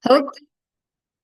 Oke,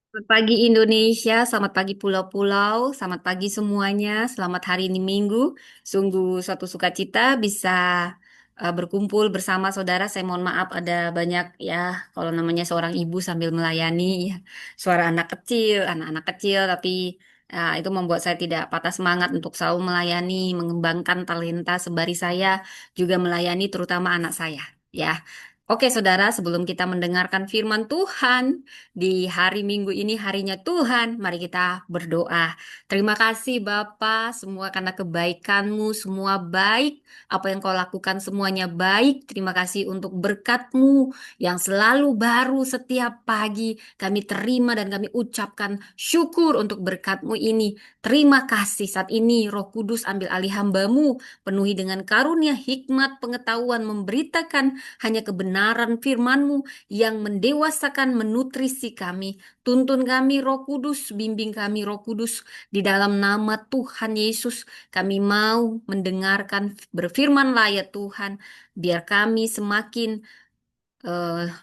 selamat pagi Indonesia, selamat pagi pulau-pulau, selamat pagi semuanya, selamat hari ini Minggu. Sungguh suatu sukacita bisa berkumpul bersama saudara. Saya mohon maaf ada banyak ya, kalau namanya seorang ibu sambil melayani ya, suara anak-anak kecil, tapi itu membuat saya tidak patah semangat untuk selalu melayani, mengembangkan talenta sembari saya juga melayani terutama anak saya. Ya, oke saudara, sebelum kita mendengarkan firman Tuhan. Di hari Minggu ini harinya Tuhan, mari kita berdoa. Terima kasih Bapa, semua karena kebaikan-Mu, semua baik. Apa yang Kau lakukan semuanya baik. Terima kasih untuk berkat-Mu yang selalu baru setiap pagi. Kami terima dan kami ucapkan syukur untuk berkat-Mu ini. Terima kasih saat ini Roh Kudus ambil alih hamba-Mu, penuhi dengan karunia hikmat pengetahuan memberitakan hanya kebenaran firman-Mu yang mendewasakan, menutrisi kami. Tuntun kami Roh Kudus, bimbing kami Roh Kudus. Di dalam nama Tuhan Yesus, kami mau mendengarkan berfirman-Lah ya Tuhan. Biar kami semakin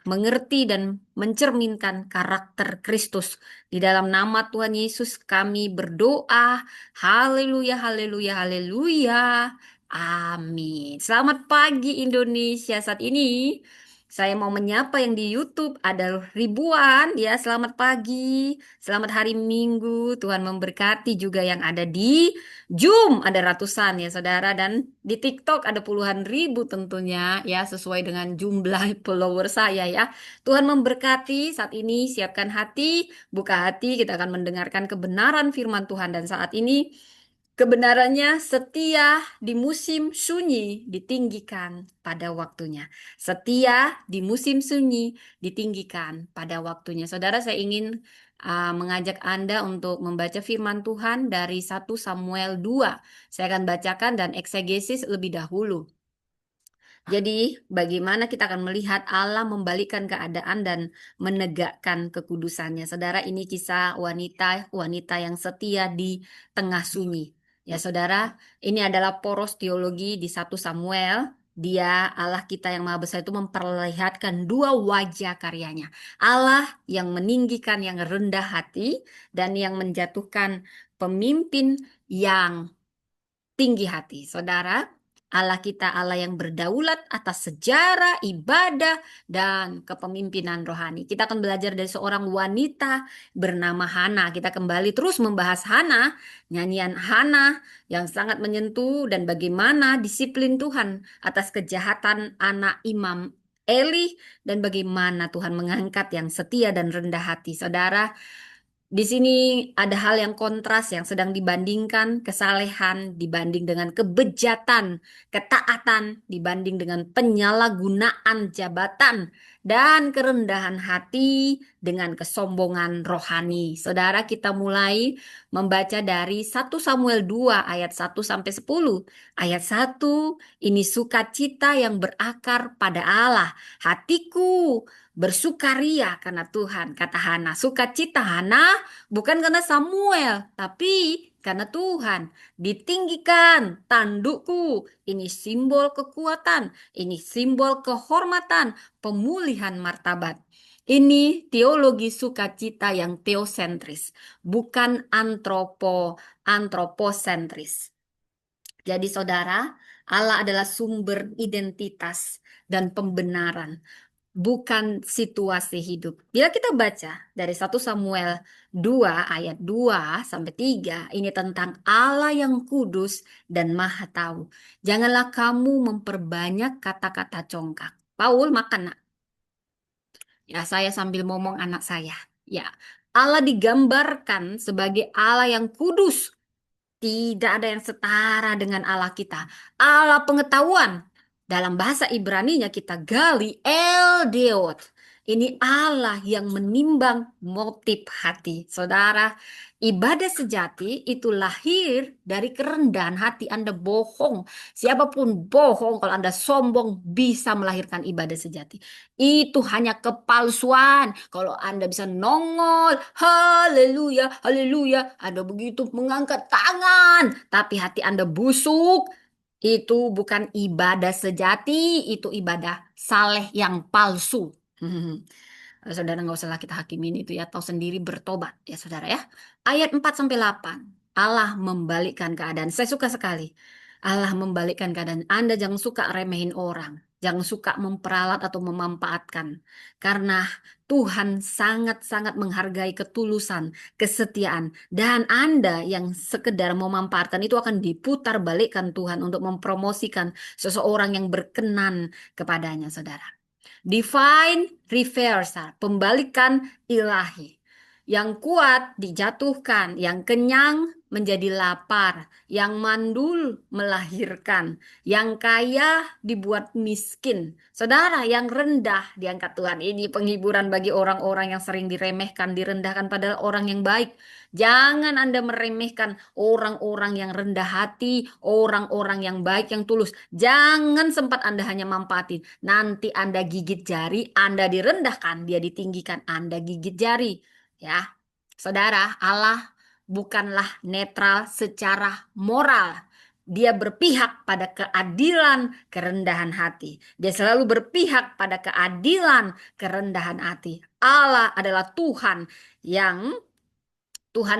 mengerti dan mencerminkan karakter Kristus. Di dalam nama Tuhan Yesus kami berdoa. Haleluya, haleluya, haleluya. Amin. Selamat pagi Indonesia. Saat ini saya mau menyapa yang di YouTube ada ribuan ya. Selamat pagi. Selamat hari Minggu. Tuhan memberkati juga yang ada di Zoom ada ratusan ya saudara dan di TikTok ada puluhan ribu tentunya ya sesuai dengan jumlah follower saya ya. Tuhan memberkati saat ini siapkan hati, buka hati kita akan mendengarkan kebenaran firman Tuhan dan saat ini kebenarannya setia di musim sunyi ditinggikan pada waktunya. Setia di musim sunyi ditinggikan pada waktunya. Saudara, saya ingin mengajak Anda untuk membaca firman Tuhan dari 1 Samuel 2. Saya akan bacakan dan eksegesis lebih dahulu. Jadi, bagaimana kita akan melihat Allah membalikkan keadaan dan menegakkan kekudusannya. Saudara, ini kisah wanita yang setia di tengah sunyi. Ya, saudara, ini adalah poros teologi di 1 Samuel. Dia Allah kita yang maha besar itu memperlihatkan dua wajah karyanya. Allah yang meninggikan yang rendah hati dan yang menjatuhkan pemimpin yang tinggi hati. Saudara, Allah kita Allah yang berdaulat atas sejarah, ibadah, dan kepemimpinan rohani. Kita akan belajar dari seorang wanita bernama Hana. Kita kembali terus membahas Hana, nyanyian Hana yang sangat menyentuh dan bagaimana disiplin Tuhan atas kejahatan anak Imam Eli dan bagaimana Tuhan mengangkat yang setia dan rendah hati. Saudara, di sini ada hal yang kontras yang sedang dibandingkan kesalehan dibanding dengan kebejatan, ketaatan dibanding dengan penyalahgunaan jabatan dan kerendahan hati dengan kesombongan rohani. Saudara, kita mulai membaca dari 1 Samuel 2 ayat 1 sampai 10. Ayat 1, ini sukacita yang berakar pada Allah. Hatiku bersukaria karena Tuhan, kata Hana. Sukacita Hana bukan karena Samuel, tapi karena Tuhan. Ditinggikan tandukku. Ini simbol kekuatan, ini simbol kehormatan, pemulihan martabat. Ini teologi sukacita yang teosentris, bukan antroposentris. Jadi saudara, Allah adalah sumber identitas dan pembenaran, bukan situasi hidup. Bila kita baca dari 1 Samuel 2 ayat 2 sampai 3, ini tentang Allah yang kudus dan maha tahu. Janganlah kamu memperbanyak kata-kata congkak. Paul makan, nak. Ya, saya sambil ngomong anak saya. Ya, Allah digambarkan sebagai Allah yang kudus. Tidak ada yang setara dengan Allah kita. Allah pengetahuan. Dalam bahasa Ibraninya kita gali El Deot. Ini Allah yang menimbang motif hati. Saudara, ibadah sejati itu lahir dari kerendahan hati. Anda bohong. Siapapun bohong kalau Anda sombong bisa melahirkan ibadah sejati. Itu hanya kepalsuan. Kalau Anda bisa nongol, haleluya, haleluya, Anda begitu mengangkat tangan, tapi hati Anda busuk, itu bukan ibadah sejati, itu ibadah saleh yang palsu. Saudara nggak usah lah kita hakimin itu ya, tahu sendiri bertobat ya saudara ya. Ayat 4 sampai 8. Allah membalikkan keadaan. Saya suka sekali. Allah membalikkan keadaan. Anda jangan suka remehin orang. Jangan suka memperalat atau memanfaatkan. Karena Tuhan sangat-sangat menghargai ketulusan, kesetiaan. Dan Anda yang sekedar memanfaatkan itu akan diputar balikkan Tuhan untuk mempromosikan seseorang yang berkenan kepadanya, saudara. Divine reversal, pembalikan ilahi. Yang kuat dijatuhkan, yang kenyang menjadi lapar, yang mandul melahirkan, yang kaya dibuat miskin. Saudara, yang rendah diangkat Tuhan. Ini penghiburan bagi orang-orang yang sering diremehkan, direndahkan padahal orang yang baik. Jangan Anda meremehkan orang-orang yang rendah hati, orang-orang yang baik, yang tulus. Jangan sempat Anda hanya manfaatin. Nanti Anda gigit jari, Anda direndahkan, dia ditinggikan, Anda gigit jari. Ya, saudara, Allah bukanlah netral secara moral. Dia berpihak pada keadilan, kerendahan hati. Dia selalu berpihak pada keadilan, kerendahan hati. Allah adalah Tuhan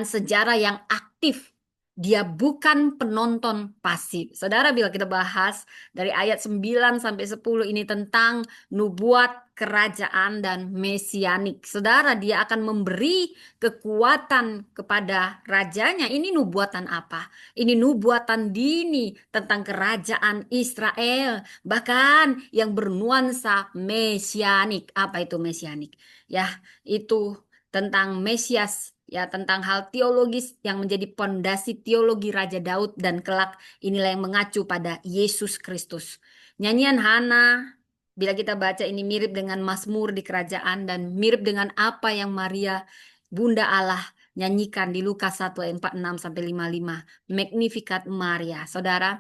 sejarah yang aktif. Dia bukan penonton pasif. Saudara, bila kita bahas dari ayat 9 sampai 10 ini tentang nubuat kerajaan dan mesianik. Saudara, dia akan memberi kekuatan kepada rajanya. Ini nubuatan apa? Ini nubuatan dini tentang kerajaan Israel. Bahkan yang bernuansa mesianik. Apa itu mesianik? Ya, itu tentang Mesias, ya, tentang hal teologis yang menjadi pondasi teologi Raja Daud dan kelak inilah yang mengacu pada Yesus Kristus. Nyanyian Hana, bila kita baca ini mirip dengan Mazmur di kerajaan dan mirip dengan apa yang Maria Bunda Allah nyanyikan di Lukas 1 ayat 46 sampai 55. Magnificat Maria. Saudara,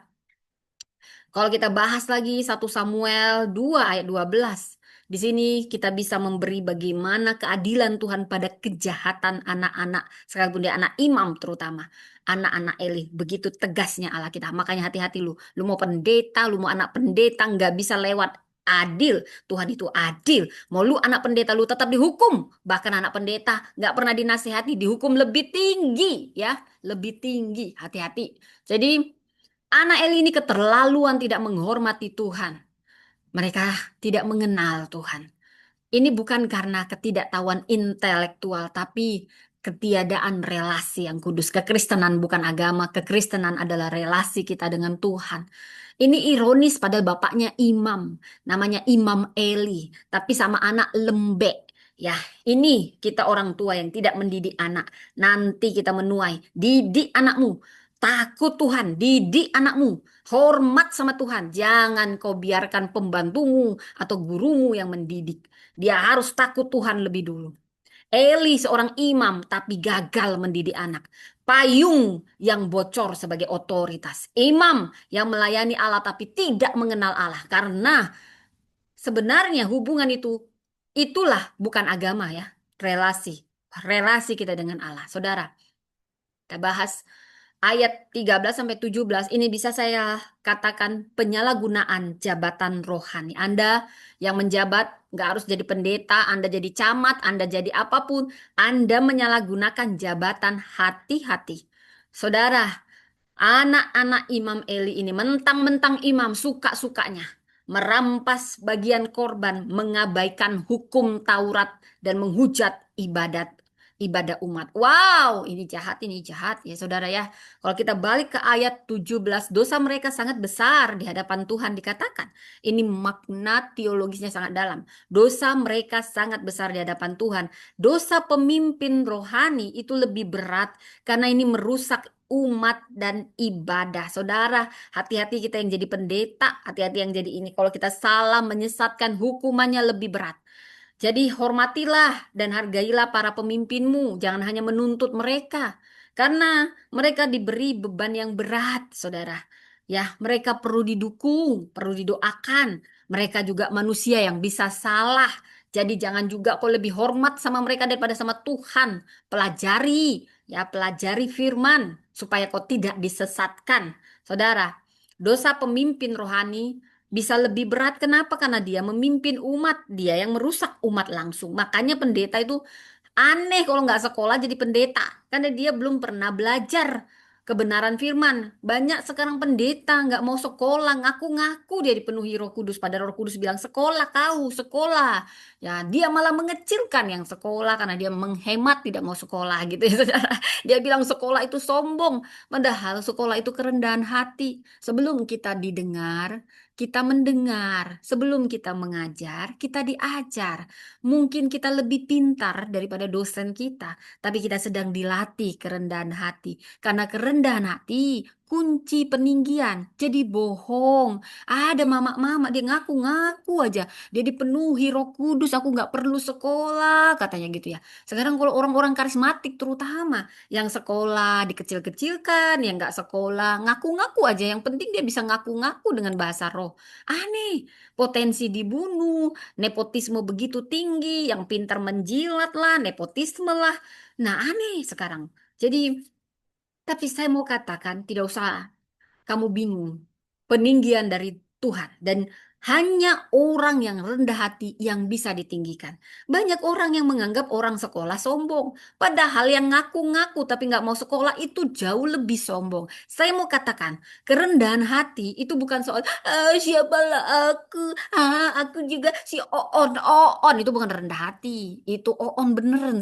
kalau kita bahas lagi 1 Samuel 2 ayat 12, di sini kita bisa memberi bagaimana keadilan Tuhan pada kejahatan anak-anak, sekalipun dia anak imam terutama, anak-anak Eli. Begitu tegasnya Allah kita. Makanya hati-hati lu. Lu mau pendeta, lu mau anak pendeta, nggak bisa lewat adil. Tuhan itu adil. Mau lu anak pendeta, lu tetap dihukum. Bahkan anak pendeta nggak pernah dinasihati, dihukum lebih tinggi, ya, lebih tinggi. Hati-hati. Jadi anak Eli ini keterlaluan tidak menghormati Tuhan. Mereka tidak mengenal Tuhan. Ini bukan karena ketidaktahuan intelektual, tapi ketiadaan relasi yang kudus. Kekristenan bukan agama, kekristenan adalah relasi kita dengan Tuhan. Ini ironis padahal bapaknya imam, namanya Imam Eli, tapi sama anak lembek. Ya, ini kita orang tua yang tidak mendidik anak. Nanti kita menuai. Didik anakmu. Takut Tuhan, didik anakmu. Hormat sama Tuhan. Jangan kau biarkan pembantumu atau gurumu yang mendidik. Dia harus takut Tuhan lebih dulu. Eli seorang imam tapi gagal mendidik anak. Payung yang bocor sebagai otoritas. Imam yang melayani Allah tapi tidak mengenal Allah. Karena sebenarnya hubungan itulah bukan agama ya. Relasi. Relasi kita dengan Allah. Saudara, kita bahas ayat 13 sampai 17 ini bisa saya katakan penyalahgunaan jabatan rohani. Anda yang menjabat nggak harus jadi pendeta, Anda jadi camat, Anda jadi apapun, Anda menyalahgunakan jabatan, hati-hati. Saudara, anak-anak Imam Eli ini mentang-mentang imam suka-sukanya merampas bagian korban, mengabaikan hukum Taurat dan menghujat ibadah umat. Wow, ini jahat ya saudara ya. Kalau kita balik ke ayat 17, dosa mereka sangat besar di hadapan Tuhan dikatakan. Ini makna teologisnya sangat dalam. Dosa mereka sangat besar di hadapan Tuhan. Dosa pemimpin rohani itu lebih berat karena ini merusak umat dan ibadah. Saudara, hati-hati kita yang jadi pendeta, hati-hati yang jadi ini. Kalau kita salah menyesatkan, hukumannya lebih berat. Jadi hormatilah dan hargailah para pemimpinmu. Jangan hanya menuntut mereka. Karena mereka diberi beban yang berat, saudara. Ya, mereka perlu didukung, perlu didoakan. Mereka juga manusia yang bisa salah. Jadi jangan juga kau lebih hormat sama mereka daripada sama Tuhan. Pelajari, ya pelajari firman supaya kau tidak disesatkan. Saudara, dosa pemimpin rohani bisa lebih berat. Kenapa? Karena dia memimpin umat, dia yang merusak umat langsung. Makanya pendeta itu aneh kalau nggak sekolah jadi pendeta, karena dia belum pernah belajar kebenaran firman. Banyak sekarang pendeta nggak mau sekolah, ngaku-ngaku dia dipenuhi Roh Kudus, pada Roh Kudus bilang sekolah kau, sekolah. Ya, dia malah mengecilkan yang sekolah karena dia menghemat tidak mau sekolah gitu ya, saudara. Dia bilang sekolah itu sombong, padahal sekolah itu kerendahan hati. Sebelum kita didengar, kita mendengar. Sebelum kita mengajar, kita diajar. Mungkin kita lebih pintar daripada dosen kita, tapi kita sedang dilatih kerendahan hati. Karena kerendahan hati kunci peninggian. Jadi bohong. Ada mama-mama dia ngaku-ngaku aja. Dia dipenuhi Roh Kudus. Aku nggak perlu sekolah katanya gitu ya. Sekarang kalau orang-orang karismatik terutama yang sekolah dikecil-kecilkan, yang nggak sekolah ngaku-ngaku aja. Yang penting dia bisa ngaku-ngaku dengan bahasa roh. Aneh, potensi dibunuh. Nepotisme begitu tinggi, yang pintar menjilat lah, nepotisme lah. Nah, aneh sekarang. Jadi, tapi saya mau katakan, tidak usah kamu bingung. Peninggian dari Tuhan. Dan hanya orang yang rendah hati yang bisa ditinggikan. Banyak orang yang menganggap orang sekolah sombong. Padahal yang ngaku-ngaku tapi nggak mau sekolah itu jauh lebih sombong. Saya mau katakan, kerendahan hati itu bukan soal, "Ah, siapalah aku, aku juga si Oon, Oon." Itu bukan rendah hati. Itu Oon beneran.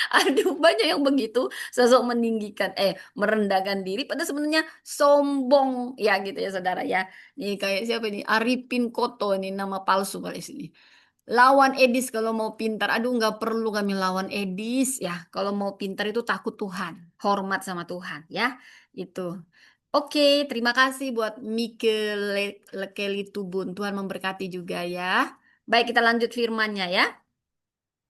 Aduh, banyak yang begitu, sosok meninggikan, merendahkan diri, padahal sebenarnya sombong, ya gitu ya saudara ya. Nih kayak siapa ini? Arifin Koto ini nama palsu kali sini. Lawan Edis kalau mau pintar, aduh nggak perlu kami lawan Edis ya. Kalau mau pintar itu takut Tuhan, hormat sama Tuhan ya. Itu. Oke, terima kasih buat Mike Lekeli Tubun. Tuhan memberkati juga ya. Baik, kita lanjut firmannya ya.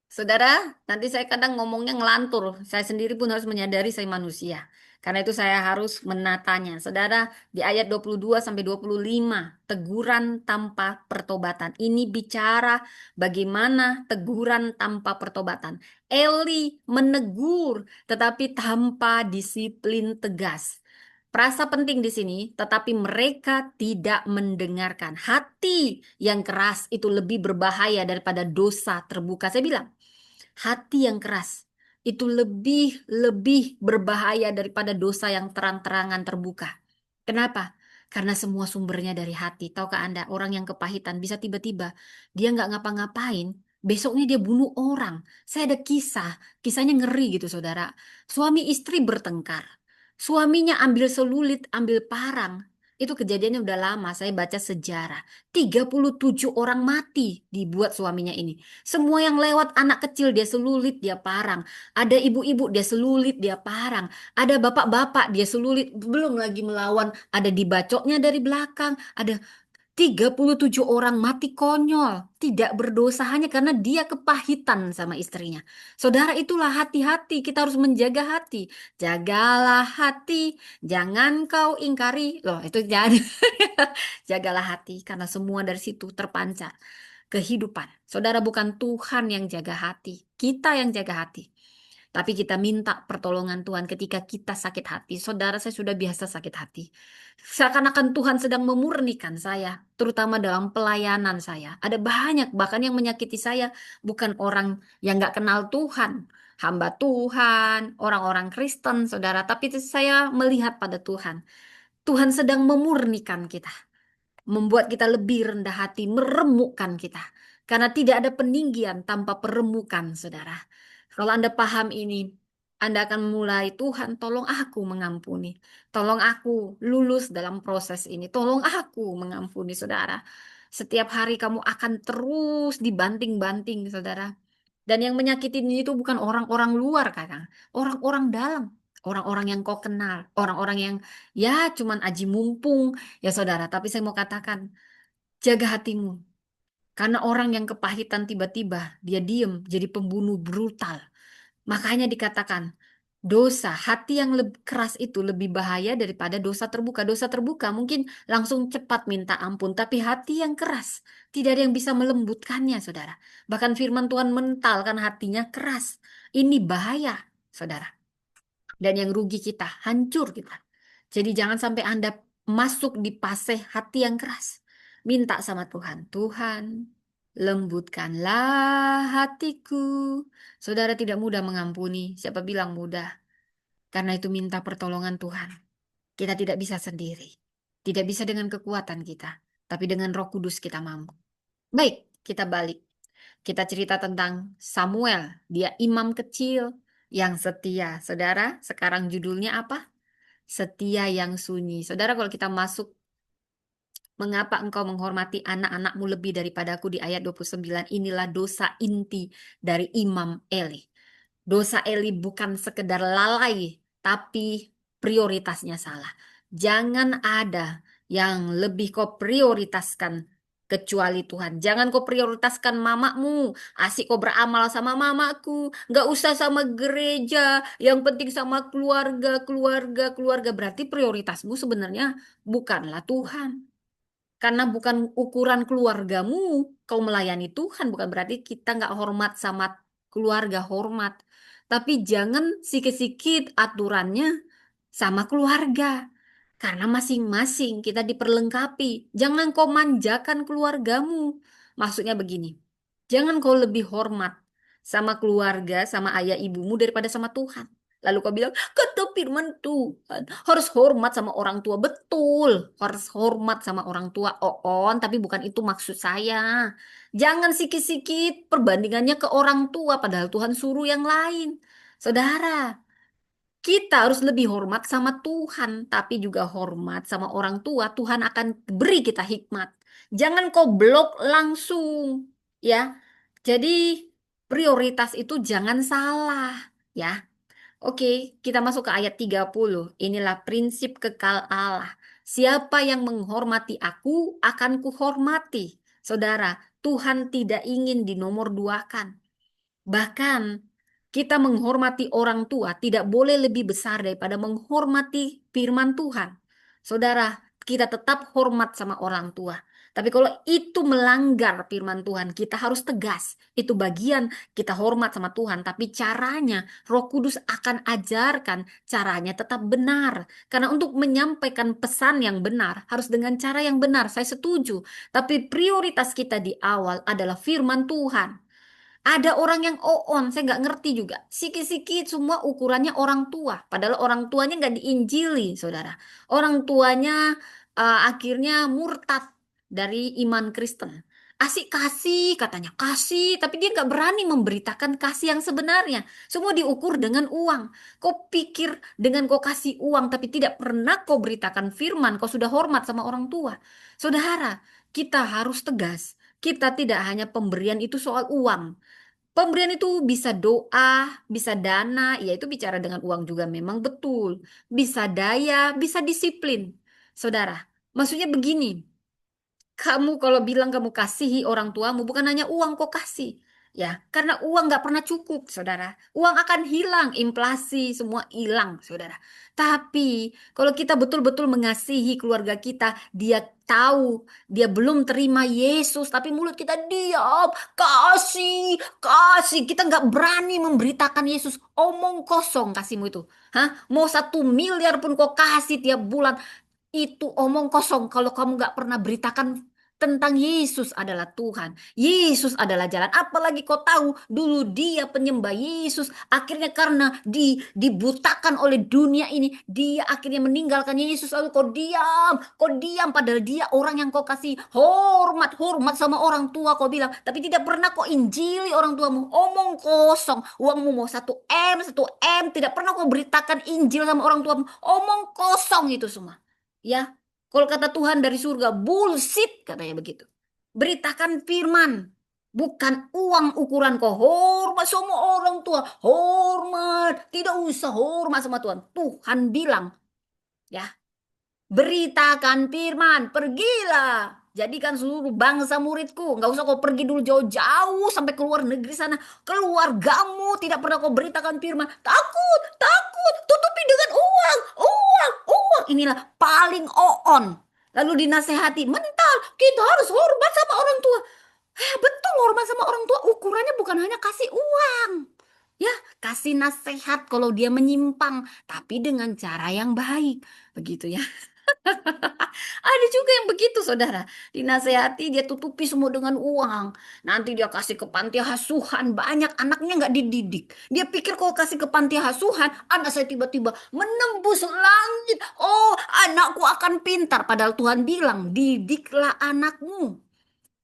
Saudara, nanti saya kadang ngomongnya ngelantur. Saya sendiri pun harus menyadari saya manusia. Karena itu saya harus menatanya. Saudara, di ayat 22 sampai 25, teguran tanpa pertobatan. Ini bicara bagaimana teguran tanpa pertobatan. Eli menegur tetapi tanpa disiplin tegas. Frasa penting di sini, tetapi mereka tidak mendengarkan. Hati yang keras itu lebih berbahaya daripada dosa terbuka. Saya bilang, hati yang keras itu lebih berbahaya daripada dosa yang terang-terangan terbuka. Kenapa? Karena semua sumbernya dari hati. Tahukah Anda, orang yang kepahitan bisa tiba-tiba dia nggak ngapa-ngapain, besoknya dia bunuh orang. Saya ada kisahnya ngeri gitu, saudara. Suami istri bertengkar. Suaminya ambil selulit, ambil parang. Itu kejadiannya udah lama, saya baca sejarah. 37 orang mati dibuat suaminya ini. Semua yang lewat anak kecil dia selulit, dia parang. Ada ibu-ibu dia selulit, dia parang. Ada bapak-bapak dia selulit, belum lagi melawan. Ada dibacoknya dari belakang. Ada 37 orang mati konyol. Tidak berdosa hanya karena dia kepahitan sama istrinya. Saudara, itulah hati-hati. Kita harus menjaga hati. Jagalah hati. Jangan kau ingkari. Loh, itu jangan. Jagalah hati karena semua dari situ terpancar kehidupan. Saudara, bukan Tuhan yang jaga hati, kita yang jaga hati. Tapi kita minta pertolongan Tuhan ketika kita sakit hati. Saudara, saya sudah biasa sakit hati. Seakan-akan Tuhan sedang memurnikan saya, terutama dalam pelayanan saya. Ada banyak bahkan yang menyakiti saya, bukan orang yang nggak kenal Tuhan, hamba Tuhan, orang-orang Kristen, saudara. Tapi itu saya melihat pada Tuhan. Tuhan sedang memurnikan kita, membuat kita lebih rendah hati, meremukkan kita. Karena tidak ada peninggian tanpa peremukan, saudara. Kalau Anda paham ini, Anda akan mulai, Tuhan, tolong aku mengampuni. Tolong aku lulus dalam proses ini. Tolong aku mengampuni, saudara. Setiap hari kamu akan terus dibanting-banting, saudara. Dan yang menyakitin itu bukan orang-orang luar, kadang. Orang-orang dalam. Orang-orang yang kau kenal. Orang-orang yang ya cuman aji mumpung. Ya saudara, tapi saya mau katakan, jaga hatimu. Karena orang yang kepahitan tiba-tiba, dia diem, jadi pembunuh brutal. Makanya dikatakan, dosa, hati yang lebih keras itu lebih bahaya daripada dosa terbuka. Dosa terbuka mungkin langsung cepat minta ampun, tapi hati yang keras, tidak ada yang bisa melembutkannya, saudara. Bahkan firman Tuhan mental karena hatinya keras. Ini bahaya, saudara. Dan yang rugi kita, hancur kita. Jadi jangan sampai Anda masuk di fase hati yang keras. Minta sama Tuhan, Tuhan, lembutkanlah hatiku. Saudara tidak mudah mengampuni. Siapa bilang mudah? Karena itu minta pertolongan Tuhan. Kita tidak bisa sendiri. Tidak bisa dengan kekuatan kita. Tapi dengan Roh Kudus kita mampu. Baik, kita balik. Kita cerita tentang Samuel. Dia imam kecil yang setia. Saudara, sekarang judulnya apa? Setia yang sunyi. Saudara, kalau kita masuk, mengapa engkau menghormati anak-anakmu lebih daripadaku di ayat 29, inilah dosa inti dari Imam Eli. Dosa Eli bukan sekedar lalai, tapi prioritasnya salah. Jangan ada yang lebih kau prioritaskan kecuali Tuhan. Jangan kau prioritaskan mamamu. Asik kau beramal sama mamaku. Nggak usah sama gereja. Yang penting sama keluarga, keluarga, keluarga. Berarti prioritasmu sebenarnya bukanlah Tuhan. Karena bukan ukuran keluargamu, kau melayani Tuhan, bukan berarti kita nggak hormat sama keluarga, hormat. Tapi jangan sikit-sikit aturannya sama keluarga. Karena masing-masing kita diperlengkapi. Jangan kau manjakan keluargamu. Maksudnya begini, jangan kau lebih hormat sama keluarga, sama ayah ibumu daripada sama Tuhan. Lalu kau bilang, kata firman Tuhan, harus hormat sama orang tua. Betul, harus hormat sama orang tua, Oon, tapi bukan itu maksud saya. Jangan sikit-sikit perbandingannya ke orang tua, padahal Tuhan suruh yang lain. Saudara, kita harus lebih hormat sama Tuhan, tapi juga hormat sama orang tua. Tuhan akan beri kita hikmat. Jangan kau blok langsung, ya. Jadi prioritas itu jangan salah, ya. Oke, kita masuk ke ayat 30. Inilah prinsip kekal Allah. Siapa yang menghormati aku, akan kuhormati. Saudara, Tuhan tidak ingin dinomor duakan. Bahkan kita menghormati orang tua tidak boleh lebih besar daripada menghormati firman Tuhan. Saudara, kita tetap hormat sama orang tua. Tapi kalau itu melanggar firman Tuhan, kita harus tegas. Itu bagian kita hormat sama Tuhan, tapi caranya Roh Kudus akan ajarkan caranya tetap benar. Karena untuk menyampaikan pesan yang benar harus dengan cara yang benar. Saya setuju. Tapi prioritas kita di awal adalah firman Tuhan. Ada orang yang on, saya nggak ngerti juga. Sikit-sikit semua ukurannya orang tua. Padahal orang tuanya nggak diinjili, saudara. Orang tuanya akhirnya murtad dari iman Kristen. Asik kasih, katanya kasih, tapi dia nggak berani memberitakan kasih yang sebenarnya. Semua diukur dengan uang. Kau pikir dengan kau kasih uang, tapi tidak pernah kau beritakan firman, kau sudah hormat sama orang tua. Saudara, kita harus tegas. Kita tidak hanya pemberian itu soal uang. Pemberian itu bisa doa, bisa dana, ya itu bicara dengan uang juga memang betul. Bisa daya, bisa disiplin. Saudara, maksudnya begini, kamu kalau bilang kamu kasihi orang tuamu, bukan hanya uang kok kasih. Ya, karena uang nggak pernah cukup, saudara. Uang akan hilang, inflasi, semua hilang, saudara. Tapi kalau kita betul-betul mengasihi keluarga kita, dia tahu dia belum terima Yesus, tapi mulut kita diam, kasih, kasih. Kita nggak berani memberitakan Yesus, omong kosong kasihmu itu. Hah? Mau 1 miliar pun kau kasih tiap bulan, itu omong kosong kalau kamu nggak pernah beritakan tentang Yesus adalah Tuhan. Yesus adalah jalan. Apalagi kau tahu dulu dia penyembah Yesus. Akhirnya karena dibutakan oleh dunia ini, dia akhirnya meninggalkan Yesus. Lalu kau diam, kau diam. Padahal dia orang yang kau kasih hormat, hormat sama orang tua kau bilang. Tapi tidak pernah kau injili orang tuamu. Omong kosong. Uangmu mau 1 M, 1 M. Tidak pernah kau beritakan Injil sama orang tuamu. Omong kosong itu semua. Ya, kalau kata Tuhan dari surga, bullshit katanya begitu. Beritakan firman, bukan uang ukuran kau. Hormat semua orang tua, hormat. Tidak usah hormat sama Tuhan. Tuhan bilang, ya, beritakan firman, pergilah. Jadikan seluruh bangsa muridku. Nggak usah kau pergi dulu jauh-jauh sampai ke luar negeri sana. Keluargamu tidak pernah kau beritakan firman. Takut, takut. Tutupi dengan uang, uang, uang. Inilah paling on. Lalu dinasehati, mental, kita harus hormat sama orang tua. Betul, hormat sama orang tua ukurannya bukan hanya kasih uang. Ya, kasih nasihat kalau dia menyimpang, tapi dengan cara yang baik. Begitu ya. Ada juga yang begitu, saudara. Dinasehati, dia tutupi semua dengan uang. Nanti dia kasih ke panti asuhan. Banyak anaknya nggak dididik. Dia pikir kalau kasih ke panti asuhan, anak saya tiba-tiba menembus langit. Oh, anakku akan pintar. Padahal Tuhan bilang, didiklah anakmu.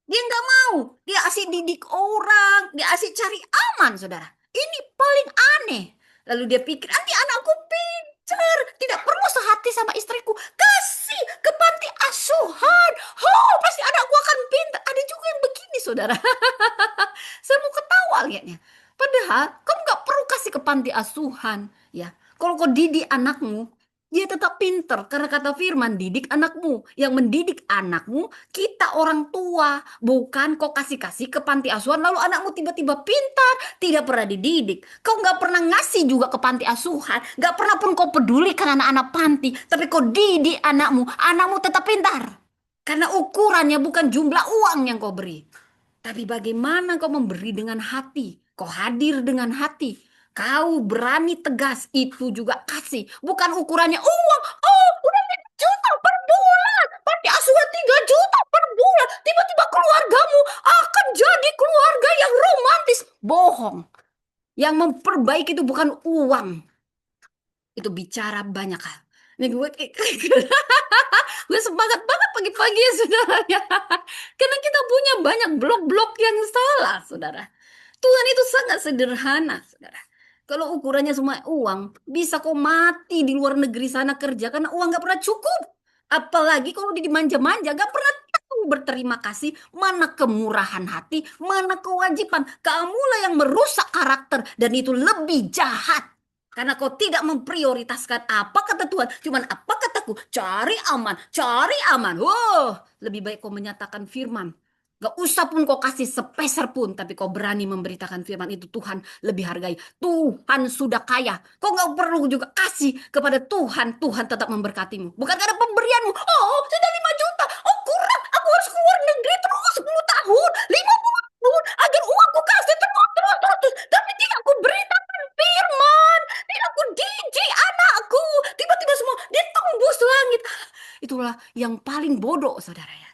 Dia nggak mau. Dia asik didik orang. Dia asik cari aman, saudara. Ini paling aneh. Lalu dia pikir, nanti anakku pintar. Tidak perlu sehati sama istriku. Kasih ke panti asuhan. Oh, pasti anakku akan pintar. Ada juga yang begini, saudara. Saya mau ketawa lihatnya. Padahal kamu nggak perlu kasih ke panti asuhan, ya. Kalau kau didik anakmu, dia tetap pinter. Karena kata Firman, didik anakmu. Yang mendidik anakmu, kita orang tua. Bukan kau kasih-kasih ke panti asuhan, lalu anakmu tiba-tiba pintar. Tidak pernah dididik. Kau nggak pernah ngasih juga ke panti asuhan. Nggak pernah pun kau pedulikan anak-anak panti. Tapi kau didik anakmu, anakmu tetap pintar. Karena ukurannya bukan jumlah uang yang kau beri. Tapi bagaimana kau memberi dengan hati? Kau hadir dengan hati. Kau berani tegas, itu juga kasih. Bukan ukurannya uang. Oh, udah 5 juta per bulan. Panti asuhan 3 juta per bulan. Tiba-tiba keluargamu akan jadi keluarga yang romantis. Bohong. Yang memperbaiki itu bukan uang. Itu bicara banyak hal. Ini gue, gue semangat banget pagi-pagi ya saudara ya. Karena kita punya banyak blok-blok yang salah, saudara. Tuhan itu sangat sederhana, saudara. Kalau ukurannya semua uang, bisa kau mati di luar negeri sana kerja karena uang gak pernah cukup. Apalagi kalau dimanja-manja, gak pernah tahu berterima kasih, mana kemurahan hati, mana kewajiban. Kamulah yang merusak karakter dan itu lebih jahat. Karena kau tidak memprioritaskan apa kata Tuhan, cuman apa kataku, cari aman, cari aman. Wow, lebih baik kau menyatakan firman. Gak usah pun kau kasih sepeser pun, tapi kau berani memberitakan firman itu Tuhan lebih hargai. Tuhan sudah kaya. Kau gak perlu juga kasih kepada Tuhan. Tuhan tetap memberkatimu. Bukan karena pemberianmu. Oh, sudah 5 juta. Oh, kurang. Aku harus keluar negeri terus 10 tahun. 50 tahun. Agar uangku kasih terus, terus, terus, terus. Tapi tidak aku beritakan firman. Tidak aku didik anakku. Tiba-tiba semua ditembus langit. Itulah yang paling bodoh, saudara ya.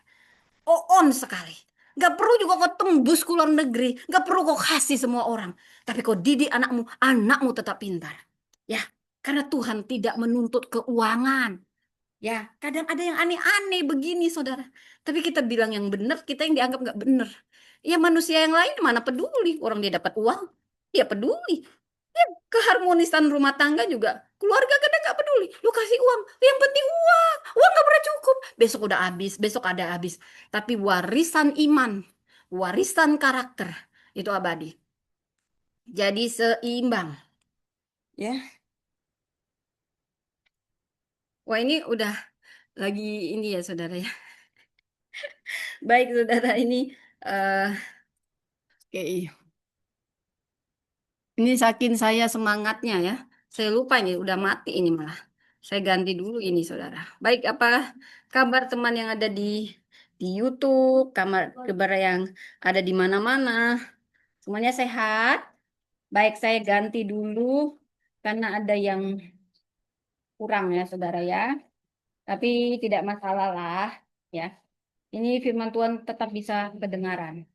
On sekali. Gak perlu juga kau tembus ke luar negeri. Gak perlu kau kasih semua orang. Tapi kau didik anakmu, anakmu tetap pintar. Ya, karena Tuhan tidak menuntut keuangan. Ya, kadang ada yang aneh-aneh begini, saudara. Tapi kita bilang yang benar, kita yang dianggap gak benar. Ya, manusia yang lain mana peduli. Orang dia dapat uang, dia peduli. Ya, keharmonisan rumah tangga juga. Keluarga kadang gak peduli. Lu kasih uang, yang penting uang. Uang gak pernah cukup. Besok udah habis, besok ada habis. Tapi warisan iman, warisan karakter, itu abadi. Jadi seimbang. Ya. Wah ini udah lagi ini ya saudara ya. Baik saudara ini. eh Oke. Ini saking saya semangatnya ya. Saya lupa ini udah mati ini malah. Saya ganti dulu ini saudara. Baik apa kabar teman yang ada di YouTube, kabar yang ada di mana-mana. Semuanya sehat? Baik saya ganti dulu karena ada yang kurang ya saudara ya. Tapi tidak masalah lah ya. Ini firman Tuhan tetap bisa kedengaran.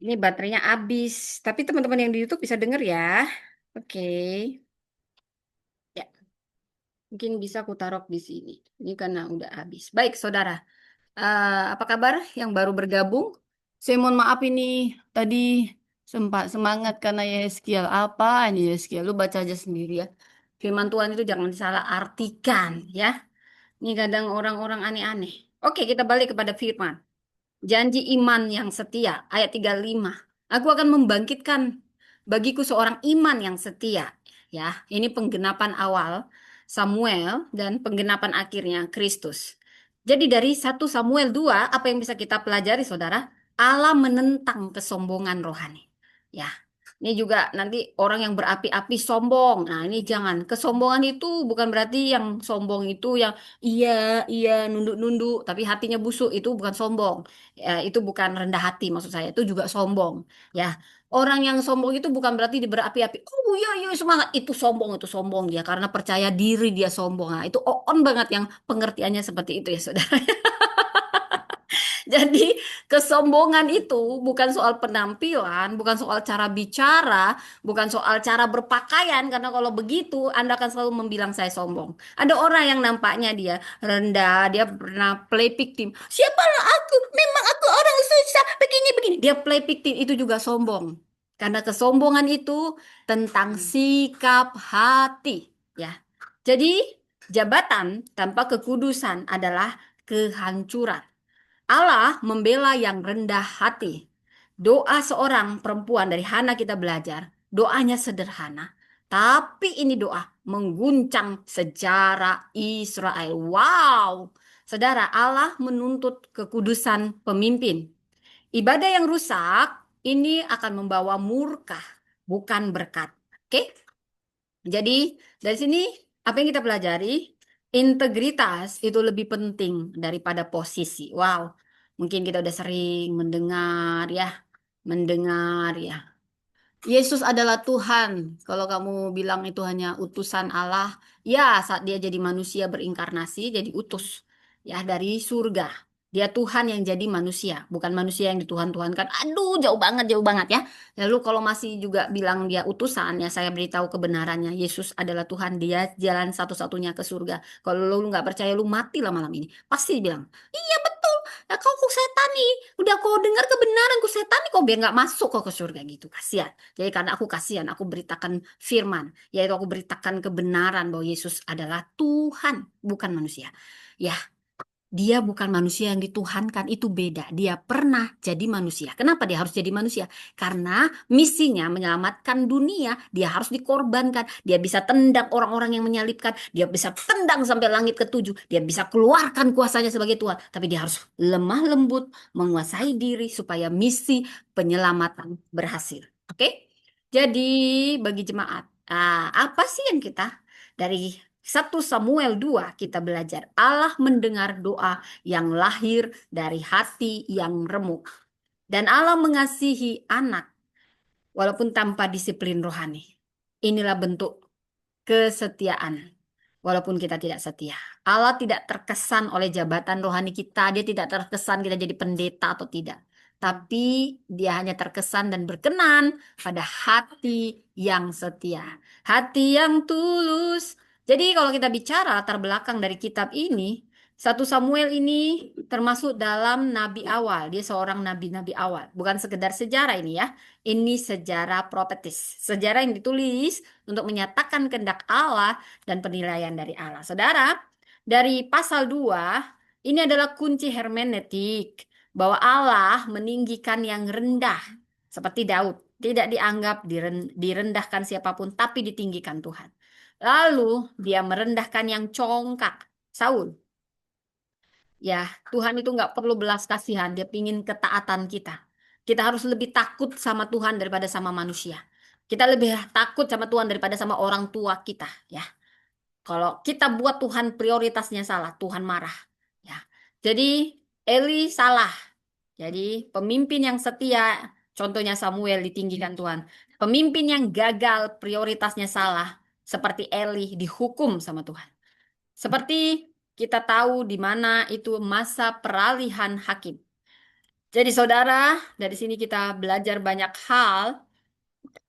Ini baterainya habis. Tapi teman-teman yang di YouTube bisa denger ya. Oke. Ya, mungkin bisa aku taruh di sini. Ini karena udah habis. Baik, saudara. Apa kabar yang baru bergabung? Saya mohon maaf ini tadi sempat semangat karena Yeskiel. Apa ini Yeskiel? Lu baca aja sendiri ya. Firman Tuhan itu jangan disalah artikan ya. Ini kadang orang-orang aneh-aneh. Oke, kita balik kepada firman. Janji iman yang setia, ayat 35. Aku akan membangkitkan bagiku seorang iman yang setia. Ya, ini penggenapan awal Samuel dan penggenapan akhirnya Kristus. Jadi dari 1 Samuel 2, apa yang bisa kita pelajari, saudara? Allah menentang kesombongan rohani. Ya, Ini juga nanti orang yang berapi-api sombong. Nah, ini jangan. Kesombongan itu bukan berarti yang sombong itu yang iya, iya, nunduk-nunduk, tapi hatinya busuk. Itu bukan sombong. Ya, itu bukan rendah hati maksud saya. Itu juga sombong. Ya, orang yang sombong itu bukan berarti dia berapi-api. Oh iya, iya, semangat. Itu sombong dia. Karena percaya diri dia sombong. Nah, itu on banget yang pengertiannya seperti itu ya, saudara. Jadi kesombongan itu bukan soal penampilan, bukan soal cara bicara, bukan soal cara berpakaian. Karena kalau begitu Anda akan selalu membilang saya sombong. Ada orang yang nampaknya dia rendah, dia pernah play victim. Siapalah aku? Memang aku orang susah, begini-begini. Dia play victim itu juga sombong. Karena kesombongan itu tentang sikap hati, ya. Jadi jabatan tanpa kekudusan adalah kehancuran. Allah membela yang rendah hati. Doa seorang perempuan dari Hana kita belajar. Doanya sederhana. Tapi ini doa mengguncang sejarah Israel. Wow. Saudara, Allah menuntut kekudusan pemimpin. Ibadah yang rusak ini akan membawa murka, bukan berkat. Oke? Jadi dari sini apa yang kita pelajari? Integritas itu lebih penting daripada posisi. Wow, mungkin kita udah sering mendengar ya. Yesus adalah Tuhan. Kalau kamu bilang itu hanya utusan Allah, ya saat dia jadi manusia berinkarnasi, jadi utus ya dari surga. Dia Tuhan yang jadi manusia, bukan manusia yang dituhan-tuhankan. Aduh, jauh banget ya. Lalu kalau masih juga bilang dia utusan, ya saya beritahu kebenarannya. Yesus adalah Tuhan, dia jalan satu-satunya ke surga. Kalau lu nggak percaya, lu mati lah malam ini. Pasti bilang, iya betul. Ya, kau setani. Udah kau dengar kebenaran, kau setani, kau biar nggak masuk kau ke surga gitu. Kasihan. Jadi karena aku kasihan, aku beritakan firman, yaitu aku beritakan kebenaran bahwa Yesus adalah Tuhan, bukan manusia. Ya, dia bukan manusia yang dituhankan, itu beda. Dia pernah jadi manusia. Kenapa dia harus jadi manusia? Karena misinya menyelamatkan dunia, dia harus dikorbankan. Dia bisa tendang orang-orang yang menyalibkan, dia bisa tendang sampai langit ketujuh, dia bisa keluarkan kuasanya sebagai Tuhan. Tapi dia harus lemah lembut, menguasai diri supaya misi penyelamatan berhasil. Oke? Jadi bagi jemaat, apa sih yang kita dari 1 Samuel 2 kita belajar Allah mendengar doa yang lahir dari hati yang remuk. Dan Allah mengasihi anak walaupun tanpa disiplin rohani. Inilah bentuk kesetiaan. Walaupun kita tidak setia. Allah tidak terkesan oleh jabatan rohani kita. Dia tidak terkesan kita jadi pendeta atau tidak. Tapi dia hanya terkesan dan berkenan pada hati yang setia. Hati yang tulus. Jadi kalau kita bicara latar belakang dari kitab ini, 1 Samuel ini termasuk dalam nabi awal. Dia seorang nabi-nabi awal. Bukan sekedar sejarah ini ya. Ini sejarah profetis. Sejarah yang ditulis untuk menyatakan kehendak Allah dan penilaian dari Allah. Saudara, dari pasal 2, ini adalah kunci hermeneutik bahwa Allah meninggikan yang rendah seperti Daud, tidak dianggap direndahkan siapapun tapi ditinggikan Tuhan. Lalu dia merendahkan yang congkak, Saul. Ya, Tuhan itu nggak perlu belas kasihan, dia pingin ketaatan kita. Kita harus lebih takut sama Tuhan daripada sama manusia. Kita lebih takut sama Tuhan daripada sama orang tua kita, ya. Kalau kita buat Tuhan prioritasnya salah, Tuhan marah. Ya. Jadi Eli salah. Jadi pemimpin yang setia, contohnya Samuel ditinggikan Tuhan. Pemimpin yang gagal prioritasnya salah, seperti Eli dihukum sama Tuhan. Seperti kita tahu di mana itu masa peralihan hakim. Jadi saudara, dari sini kita belajar banyak hal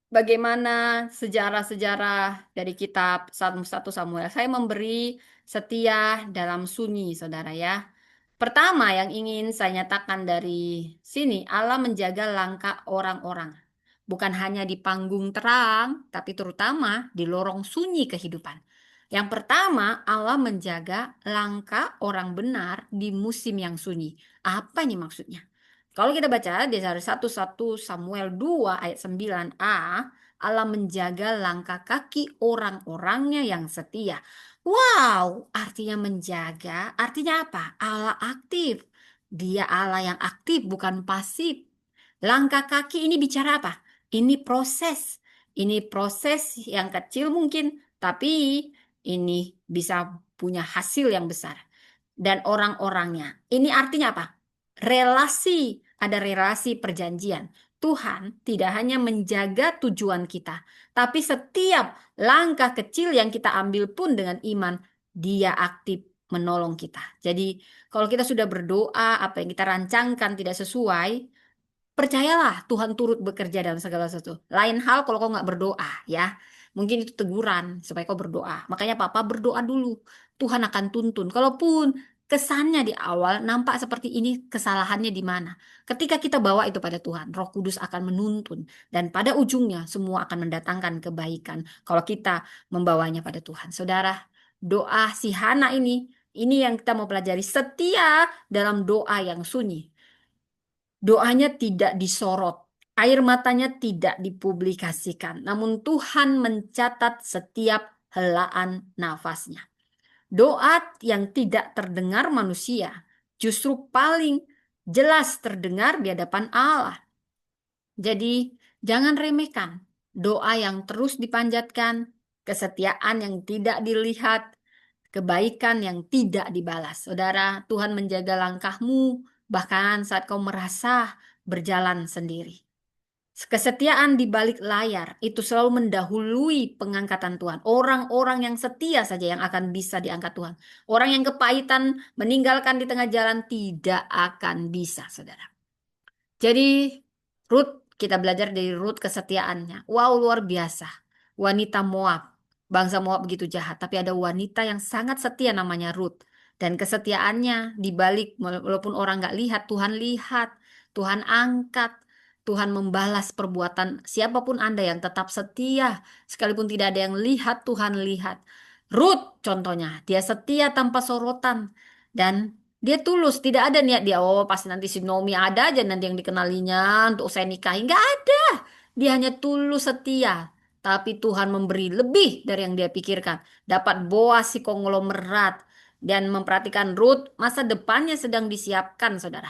bagaimana sejarah-sejarah dari kitab 1 Samuel. Saya memberi setia dalam sunyi, saudara ya. Pertama yang ingin saya nyatakan dari sini, Allah menjaga langkah orang-orang. Bukan hanya di panggung terang, tapi terutama di lorong sunyi kehidupan. Yang pertama, Allah menjaga langkah orang benar di musim yang sunyi. Apa ini maksudnya? Kalau kita baca di 1 Samuel 2 ayat 9a, Allah menjaga langkah kaki orang-orangnya yang setia. Wow, artinya menjaga, artinya apa? Allah aktif. Dia Allah yang aktif, bukan pasif. Langkah kaki ini bicara apa? Ini proses. Ini proses yang kecil mungkin, tapi ini bisa punya hasil yang besar. Dan orang-orangnya. Ini artinya apa? Relasi, ada relasi perjanjian. Tuhan tidak hanya menjaga tujuan kita, tapi setiap langkah kecil yang kita ambil pun dengan iman, Dia aktif menolong kita. Jadi, kalau kita sudah berdoa, apa yang kita rancangkan tidak sesuai, percayalah Tuhan turut bekerja dalam segala sesuatu. Lain hal kalau kau nggak berdoa, ya. Mungkin itu teguran supaya kau berdoa. Makanya Papa berdoa dulu. Tuhan akan tuntun. Kalaupun kesannya di awal nampak seperti ini, kesalahannya di mana. Ketika kita bawa itu pada Tuhan, Roh Kudus akan menuntun. Dan pada ujungnya semua akan mendatangkan kebaikan. Kalau kita membawanya pada Tuhan. Saudara, doa si Hana ini yang kita mau pelajari. Setia dalam doa yang sunyi. Doanya tidak disorot, air matanya tidak dipublikasikan, namun Tuhan mencatat setiap helaan nafasnya. Doa yang tidak terdengar manusia justru paling jelas terdengar di hadapan Allah. Jadi, jangan remehkan doa yang terus dipanjatkan, kesetiaan yang tidak dilihat, kebaikan yang tidak dibalas. Saudara, Tuhan menjaga langkahmu bahkan saat kau merasa berjalan sendiri. Kesetiaan di balik layar itu selalu mendahului pengangkatan Tuhan. Orang-orang yang setia saja yang akan bisa diangkat Tuhan. Orang yang kepahitan meninggalkan di tengah jalan tidak akan bisa, saudara. Jadi Ruth, kita belajar dari Ruth kesetiaannya. Wow, luar biasa. Wanita Moab. Bangsa Moab begitu jahat. Tapi ada wanita yang sangat setia namanya Ruth. Dan kesetiaannya dibalik walaupun orang nggak lihat, Tuhan lihat. Tuhan angkat. Tuhan membalas perbuatan siapapun Anda yang tetap setia. Sekalipun tidak ada yang lihat, Tuhan lihat. Ruth contohnya, dia setia tanpa sorotan. Dan dia tulus, tidak ada niat dia, oh pasti nanti si Nomi ada aja nanti yang dikenalinya untuk saya nikahi. Nggak ada. Dia hanya tulus setia. Tapi Tuhan memberi lebih dari yang dia pikirkan. Dapat Boas si konglomerat. Dan memperhatikan Ruth, masa depannya sedang disiapkan, saudara.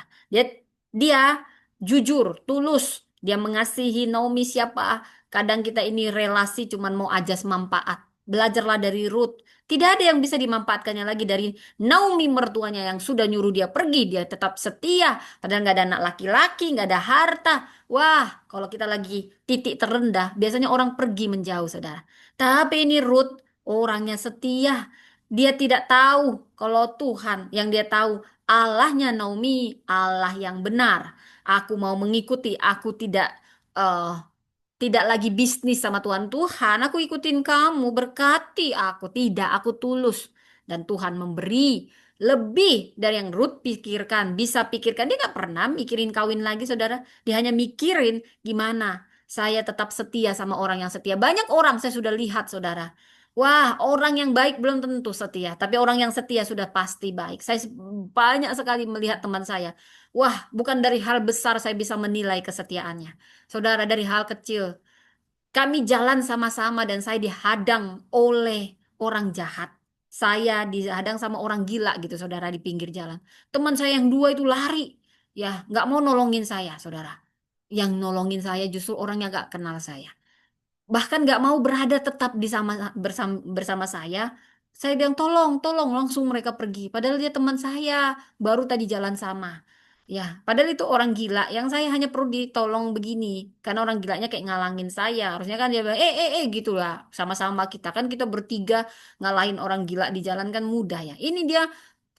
Dia jujur, tulus. Dia mengasihi Naomi siapa. Kadang kita ini relasi cuman mau ajas manfaat. Belajarlah dari Ruth. Tidak ada yang bisa dimanfaatkannya lagi dari Naomi mertuanya yang sudah nyuruh dia pergi, dia tetap setia. Padahal nggak ada anak laki-laki, nggak ada harta. Wah, kalau kita lagi titik terendah, biasanya orang pergi menjauh, saudara. Tapi ini Ruth, orangnya setia. Dia tidak tahu kalau Tuhan yang dia tahu Allahnya Naomi, Allah yang benar. Aku mau mengikuti, aku eh, tidak lagi bisnis sama Tuhan. Tuhan, aku ikutin kamu, berkati aku. Tidak, aku tulus. Dan Tuhan memberi lebih dari yang Ruth pikirkan. Bisa pikirkan, dia nggak pernah mikirin kawin lagi, saudara. Dia hanya mikirin gimana saya tetap setia sama orang yang setia. Banyak orang saya sudah lihat, saudara. Wah, orang yang baik belum tentu setia. Tapi orang yang setia sudah pasti baik. Saya banyak sekali melihat teman saya. Wah, bukan dari hal besar saya bisa menilai kesetiaannya. Saudara, dari hal kecil. Kami jalan sama-sama dan saya dihadang oleh orang jahat. Saya dihadang sama orang gila gitu, saudara, di pinggir jalan. Teman saya yang dua itu lari. Ya, nggak mau nolongin saya, saudara. Yang nolongin saya justru orang yang nggak kenal saya. Bahkan nggak mau berada tetap bersama saya. Saya bilang tolong, tolong langsung mereka pergi. Padahal dia teman saya, baru tadi jalan sama. Ya, padahal itu orang gila yang saya hanya perlu ditolong begini. Karena orang gilanya kayak ngalangin saya. Harusnya kan dia bilang, gitu lah. Sama-sama kita kan kita bertiga ngalahin orang gila di jalan kan mudah ya. Ini dia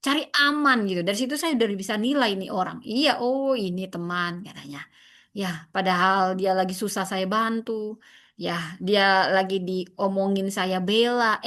cari aman gitu. Dari situ saya udah bisa nilai nih orang. Iya, oh ini teman katanya. Ya, padahal dia lagi susah saya bantu. Ya, dia lagi diomongin saya bela.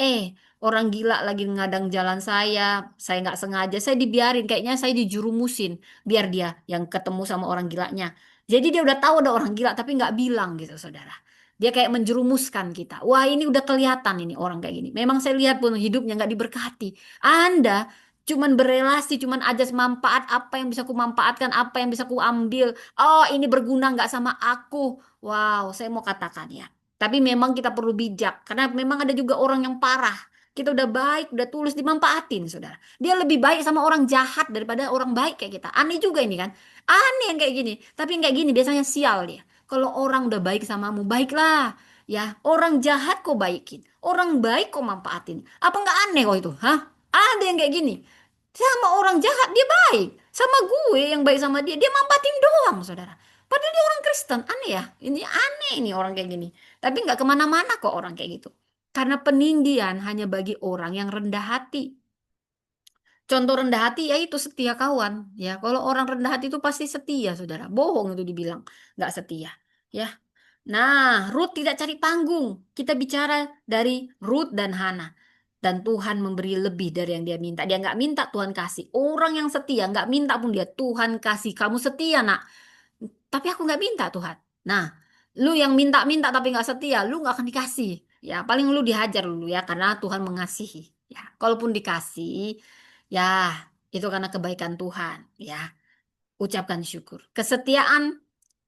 Orang gila lagi ngadang jalan saya. Saya nggak sengaja. Saya dibiarin. Kayaknya saya dijurumusin. Biar dia yang ketemu sama orang gilanya. Jadi dia udah tahu ada orang gila tapi nggak bilang gitu, saudara. Dia kayak menjerumuskan kita. Wah, ini udah kelihatan ini orang kayak gini. Memang saya lihat pun hidupnya nggak diberkati. Anda cuman berelasi, cuman ajas manfaat apa yang bisa ku manfaatkan, apa yang bisa ku ambil. Oh, ini berguna nggak sama aku. Wow, saya mau katakan ya. Tapi memang kita perlu bijak, karena memang ada juga orang yang parah. Kita udah baik, udah tulus dimanfaatin, saudara. Dia lebih baik sama orang jahat daripada orang baik kayak kita. Aneh juga ini kan. Aneh yang kayak gini. Tapi yang kayak gini biasanya sial dia. Kalau orang udah baik samamu, baiklah. Ya, orang jahat kok baikin. Orang baik kok manfaatin. Apa nggak aneh kok itu? Hah? Ada yang kayak gini. Sama orang jahat dia baik. Sama gue yang baik sama dia, dia manfaatin doang, saudara. Padahal dia orang Kristen. Aneh ya. Ini aneh ini orang kayak gini. Tapi nggak kemana-mana kok orang kayak gitu. Karena peninggian hanya bagi orang yang rendah hati. Contoh rendah hati ya itu setia kawan. Ya, kalau orang rendah hati itu pasti setia, saudara. Bohong itu dibilang nggak setia. Ya. Nah, Ruth tidak cari panggung. Kita bicara dari Ruth dan Hana. Dan Tuhan memberi lebih dari yang dia minta. Dia nggak minta, Tuhan kasih. Orang yang setia nggak minta pun dia, Tuhan kasih. Kamu setia, nak. Tapi aku nggak minta, Tuhan. Nah, lu yang minta-minta tapi nggak setia, lu nggak akan dikasih. Ya, paling lu dihajar dulu ya, karena Tuhan mengasihi. Ya, kalaupun dikasih, ya itu karena kebaikan Tuhan. Ya, ucapkan syukur. Kesetiaan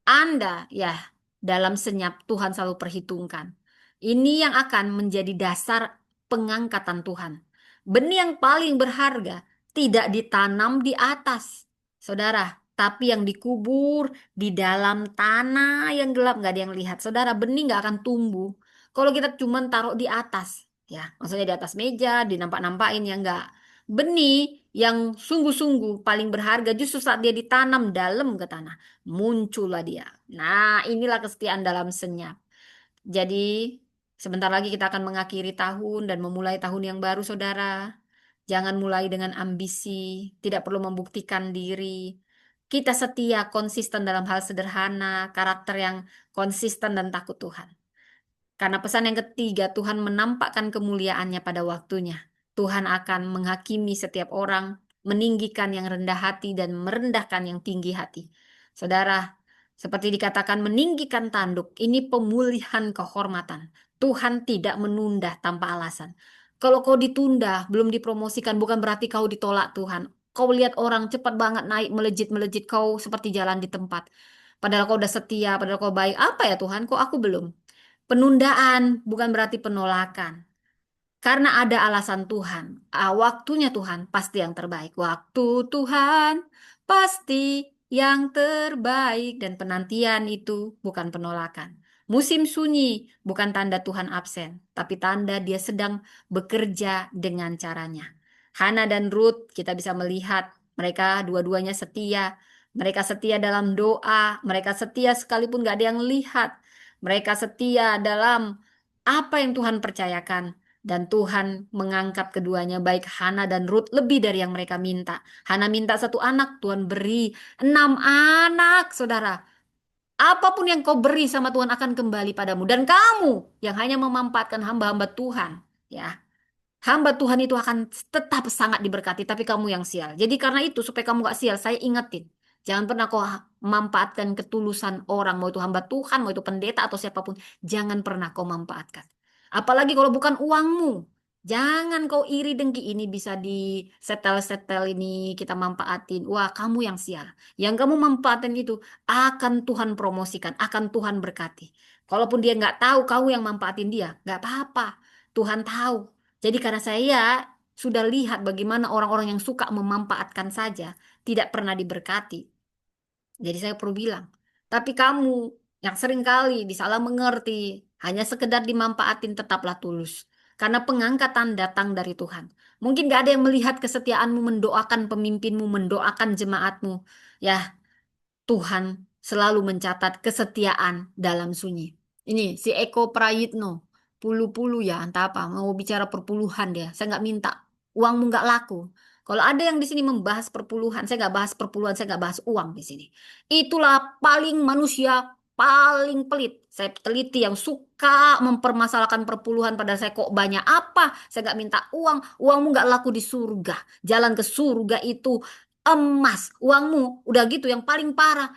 anda, ya, dalam senyap Tuhan selalu perhitungkan. Ini yang akan menjadi dasar pengangkatan Tuhan. Benih yang paling berharga tidak ditanam di atas, saudara, tapi yang dikubur di dalam tanah yang gelap, nggak ada yang lihat. Saudara, benih nggak akan tumbuh kalau kita cuma taruh di atas, ya, maksudnya di atas meja, dinampak-nampakin ya nggak. Benih yang sungguh-sungguh paling berharga justru saat dia ditanam dalam ke tanah muncullah dia. Nah, inilah kesetiaan dalam senyap. Jadi, sebentar lagi kita akan mengakhiri tahun dan memulai tahun yang baru, saudara. Jangan mulai dengan ambisi, tidak perlu membuktikan diri. Kita setia, konsisten dalam hal sederhana, karakter yang konsisten dan takut Tuhan. Karena pesan yang ketiga, Tuhan menampakkan kemuliaannya pada waktunya. Tuhan akan menghakimi setiap orang, meninggikan yang rendah hati dan merendahkan yang tinggi hati. Saudara, seperti dikatakan meninggikan tanduk, ini pemulihan kehormatan. Tuhan tidak menunda tanpa alasan. Kalau kau ditunda, belum dipromosikan, bukan berarti kau ditolak Tuhan. Kau lihat orang cepat banget naik, melejit-melejit, kau seperti jalan di tempat. Padahal kau udah setia, padahal kau baik. Apa ya Tuhan, kok aku belum? Penundaan bukan berarti penolakan. Karena ada alasan Tuhan. Waktunya Tuhan pasti yang terbaik. Waktu Tuhan pasti yang terbaik. Dan penantian itu bukan penolakan. Musim sunyi bukan tanda Tuhan absen. Tapi tanda dia sedang bekerja dengan caranya. Hana dan Ruth kita bisa melihat. Mereka dua-duanya setia. Mereka setia dalam doa. Mereka setia sekalipun gak ada yang lihat. Mereka setia dalam apa yang Tuhan percayakan. Dan Tuhan mengangkat keduanya baik Hana dan Ruth lebih dari yang mereka minta. Hana minta satu anak, Tuhan beri 6 anak, saudara. Apapun yang kau beri sama Tuhan akan kembali padamu. Dan kamu yang hanya memanfaatkan hamba-hamba Tuhan, ya, hamba Tuhan itu akan tetap sangat diberkati, tapi kamu yang sial. Jadi karena itu, supaya kamu gak sial, saya ingetin. Jangan pernah kau memanfaatkan ketulusan orang, mau itu hamba Tuhan, mau itu pendeta atau siapapun. Jangan pernah kau manfaatkan. Apalagi kalau bukan uangmu. Jangan kau iri dengki, ini bisa disetel-setel, ini kita manfaatin. Wah, kamu yang sial. Yang kamu manfaatin itu akan Tuhan promosikan, akan Tuhan berkati. Kalaupun dia nggak tahu kau yang manfaatin dia, nggak apa-apa. Tuhan tahu. Jadi karena saya sudah lihat bagaimana orang-orang yang suka memanfaatkan saja tidak pernah diberkati. Jadi saya perlu bilang, tapi kamu yang sering kali disalah mengerti, hanya sekedar dimanfaatin tetaplah tulus. Karena pengangkatan datang dari Tuhan. Mungkin gak ada yang melihat kesetiaanmu mendoakan pemimpinmu, mendoakan jemaatmu. Ya, Tuhan selalu mencatat kesetiaan dalam sunyi. Ini si Eko Prayitno, puluh-puluh ya, entah apa, mau bicara perpuluhan dia. Saya nggak minta, uangmu nggak laku. Kalau ada yang di sini membahas perpuluhan, saya nggak bahas perpuluhan, saya nggak bahas uang di sini. Itulah paling manusia paling pelit. Saya teliti yang suka mempermasalahkan perpuluhan pada saya kok banyak apa. Saya nggak minta uang, uangmu nggak laku di surga. Jalan ke surga itu emas, uangmu udah gitu yang paling parah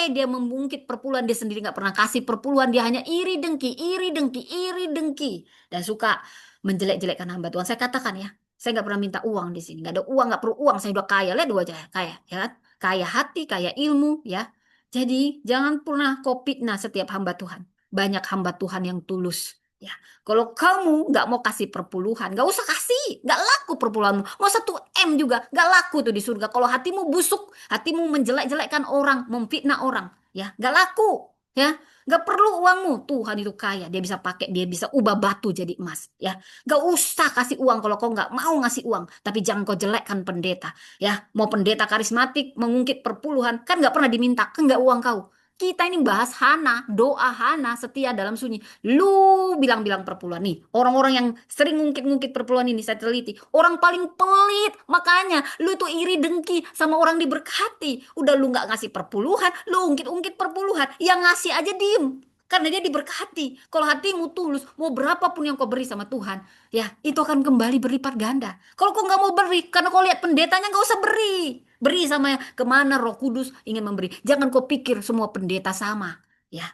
dia membungkit perpuluhan, dia sendiri nggak pernah kasih perpuluhan, dia hanya iri dengki, iri dengki, iri dengki, dan suka menjelek-jelekkan hamba Tuhan. Saya katakan ya, saya nggak pernah minta uang di sini, nggak ada uang, nggak perlu uang, saya udah kaya, lihat dua aja kaya, ya kan, kaya hati, kaya ilmu, ya. Jadi jangan pernah kau fitnah setiap hamba Tuhan. Banyak hamba Tuhan yang tulus, ya. Kalau kamu nggak mau kasih perpuluhan, nggak usah kasih, nggak laku perpuluhanmu. Mau 1 M juga nggak laku tuh di surga. Kalau hatimu busuk, hatimu menjelek-jelekkan orang, memfitnah orang, ya nggak laku, ya. Nggak perlu uangmu. Tuhan itu kaya. Dia bisa pakai, dia bisa ubah batu jadi emas. Ya, nggak usah kasih uang kalau kau nggak mau ngasih uang. Tapi jangan kau jelekkan pendeta. Ya, mau pendeta karismatik mengungkit perpuluhan kan nggak pernah diminta, kan nggak uang kau. Kita ini bahas Hana, doa Hana setia dalam sunyi. Lu bilang-bilang perpuluhan nih. Orang-orang yang sering ngungkit-ngungkit perpuluhan ini saya teliti. Orang paling pelit. Makanya lu tuh iri dengki sama orang diberkati. Udah lu nggak ngasih perpuluhan, lu ungkit-ungkit perpuluhan. Yang ngasih aja diem. Karena dia diberkati. Kalau hatimu tulus, mau berapapun yang kau beri sama Tuhan, ya itu akan kembali berlipat ganda. Kalau kau nggak mau beri, karena kau lihat pendetanya nggak usah beri. Beri sama kemana Roh Kudus ingin memberi. Jangan kau pikir semua pendeta sama. Ya,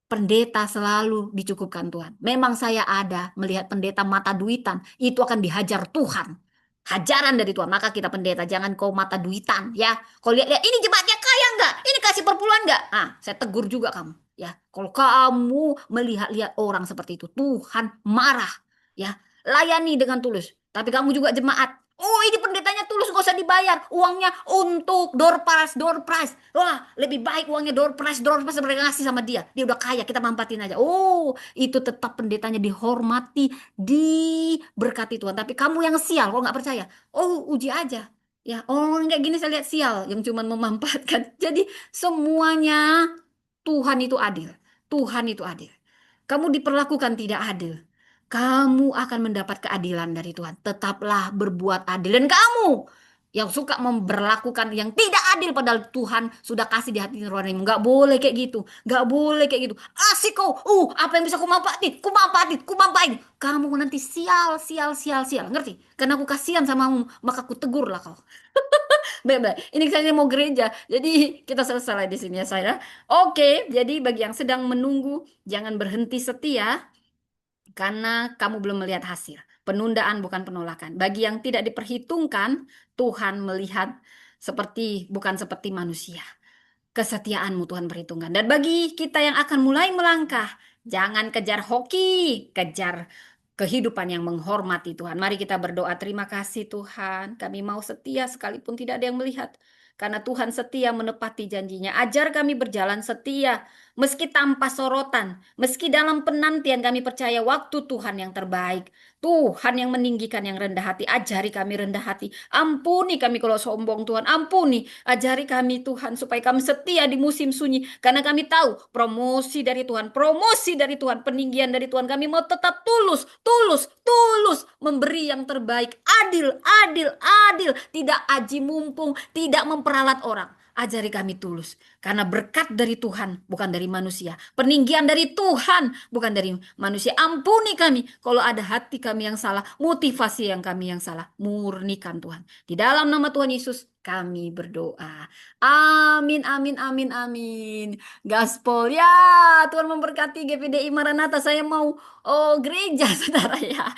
pendeta selalu dicukupkan Tuhan. Memang saya ada melihat pendeta mata duitan, itu akan dihajar Tuhan. Hajaran dari Tuhan. Maka kita pendeta, jangan kau mata duitan ya. Kau lihat-lihat, ini jemaatnya kaya nggak? Ini kasih perpuluhan nggak? Ah, saya tegur juga kamu. Ya, kalau kamu melihat-lihat orang seperti itu, Tuhan marah. Ya, layani dengan tulus. Tapi kamu juga jemaat. Oh, ini pendetanya tulus, nggak usah dibayar. Uangnya untuk door prize. Wah, lebih baik uangnya door prize mereka ngasih sama dia. Dia udah kaya, kita mampatin aja. Oh, itu tetap pendetanya dihormati, diberkati Tuhan. Tapi kamu yang sial, kalau nggak percaya, oh uji aja. Ya, orang kayak gini saya lihat sial, yang cuma memanfaatkan. Jadi semuanya Tuhan itu adil. Tuhan itu adil. Kamu diperlakukan tidak adil. Kamu akan mendapat keadilan dari Tuhan. Tetaplah berbuat adil. Dan kamu yang suka memperlakukan yang tidak adil padahal Tuhan sudah kasih di hati nuranimu. Nggak boleh kayak gitu. Nggak boleh kayak gitu. Asik kau. Apa yang bisa ku manfaatin? Ku manfaatin. Ku manfaatin. Kamu nanti sial, sial, sial, sial. Ngerti? Karena aku kasihan sama kamu. Maka ku tegur lah kau. Baik-baik. Ini saya mau gereja. Jadi kita selesai di sini ya saya. Oke, jadi bagi yang sedang menunggu, jangan berhenti setia karena kamu belum melihat hasil. Penundaan bukan penolakan. Bagi yang tidak diperhitungkan, Tuhan melihat bukan seperti manusia. Kesetiaanmu Tuhan perhitungkan. Dan bagi kita yang akan mulai melangkah, jangan kejar hoki, kejar kehidupan yang menghormati Tuhan. Mari kita berdoa, terima kasih Tuhan. Kami mau setia sekalipun tidak ada yang melihat. Karena Tuhan setia menepati janjinya. Ajar kami berjalan setia, meski tanpa sorotan. Meski dalam penantian kami percaya waktu Tuhan yang terbaik. Tuhan yang meninggikan yang rendah hati. Ajari kami rendah hati. Ampuni kami kalau sombong Tuhan. Ampuni. Ajari kami Tuhan supaya kami setia di musim sunyi. Karena kami tahu promosi dari Tuhan. Promosi dari Tuhan. Peninggian dari Tuhan. Kami mau tetap tulus. Tulus. Tulus. Memberi yang terbaik. Adil. Adil. Adil. Tidak aji mumpung. Tidak memperalat orang. Ajari kami tulus. Karena berkat dari Tuhan, bukan dari manusia. Peninggian dari Tuhan, bukan dari manusia. Ampuni kami kalau ada hati kami yang salah, motivasi yang kami yang salah. Murnikan Tuhan. Di dalam nama Tuhan Yesus, kami berdoa. Amin, amin, amin, amin. Gaspol ya, Tuhan memberkati GPDI Maranatha. Saya mau gereja, saudara ya.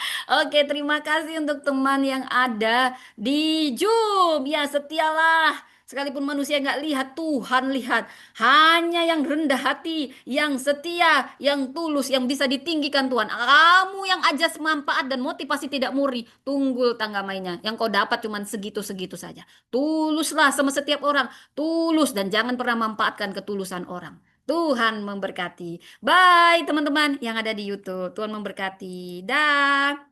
Oke, terima kasih untuk teman yang ada di Zoom. Ya, setialah. Sekalipun manusia nggak lihat, Tuhan lihat. Hanya yang rendah hati, yang setia, yang tulus, yang bisa ditinggikan Tuhan. Kamu yang ajas manfaat dan motivasi tidak murni, tunggul tangga mainnya. Yang kau dapat cuma segitu-segitu saja. Tuluslah sama setiap orang. Tulus dan jangan pernah memanfaatkan ketulusan orang. Tuhan memberkati. Bye teman-teman yang ada di YouTube. Tuhan memberkati. Dah.